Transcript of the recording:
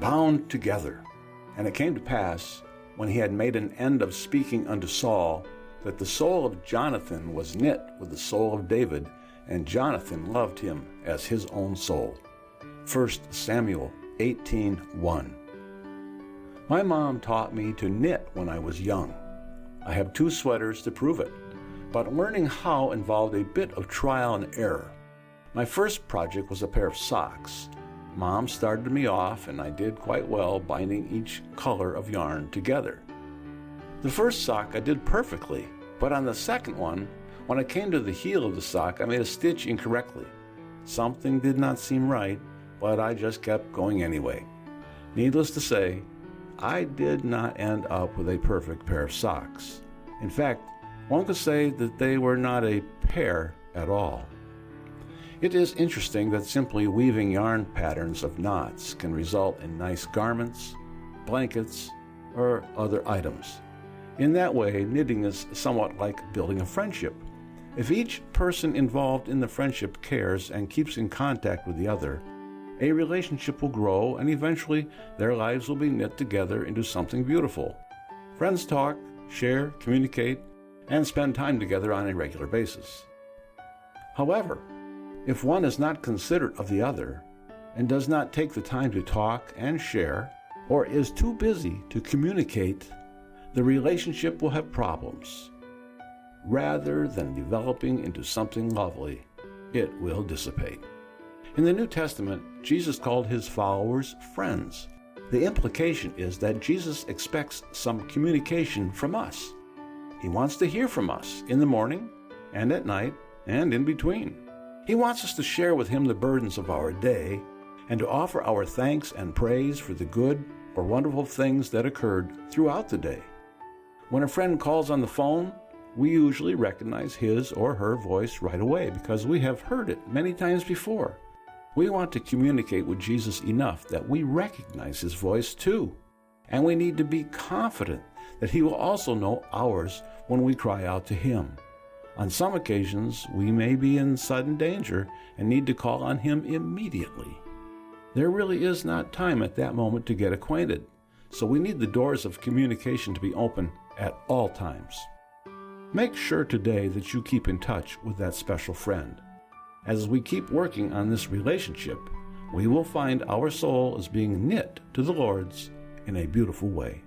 bound together. And it came to pass, when he had made an end of speaking unto Saul, that the soul of Jonathan was knit with the soul of David, and Jonathan loved him as his own soul. 1 Samuel 18:1. My mom taught me to knit when I was young. I have 2 sweaters to prove it, but learning how involved a bit of trial and error. My first project was a pair of socks. Mom started me off, and I did quite well binding each color of yarn together. The first sock I did perfectly, but on the second one, when I came to the heel of the sock, I made a stitch incorrectly. Something did not seem right, but I just kept going anyway. Needless to say, I did not end up with a perfect pair of socks. In fact, one could say that they were not a pair at all. It is interesting that simply weaving yarn patterns of knots can result in nice garments, blankets, or other items. In that way, knitting is somewhat like building a friendship. If each person involved in the friendship cares and keeps in contact with the other, a relationship will grow, and eventually their lives will be knit together into something beautiful. Friends talk, share, communicate, and spend time together on a regular basis. However, if one is not considerate of the other and does not take the time to talk and share, or is too busy to communicate, the relationship will have problems. Rather than developing into something lovely, it will dissipate. In the New Testament, Jesus called his followers friends. The implication is that Jesus expects some communication from us. He wants to hear from us in the morning and at night and in between. He wants us to share with him the burdens of our day and to offer our thanks and praise for the good or wonderful things that occurred throughout the day. When a friend calls on the phone, we usually recognize his or her voice right away because we have heard it many times before. We want to communicate with Jesus enough that we recognize his voice too. And we need to be confident that he will also know ours when we cry out to him. On some occasions, we may be in sudden danger and need to call on him immediately. There really is not time at that moment to get acquainted, so we need the doors of communication to be open at all times. Make sure today that you keep in touch with that special friend. As we keep working on this relationship, we will find our soul is being knit to the Lord's in a beautiful way.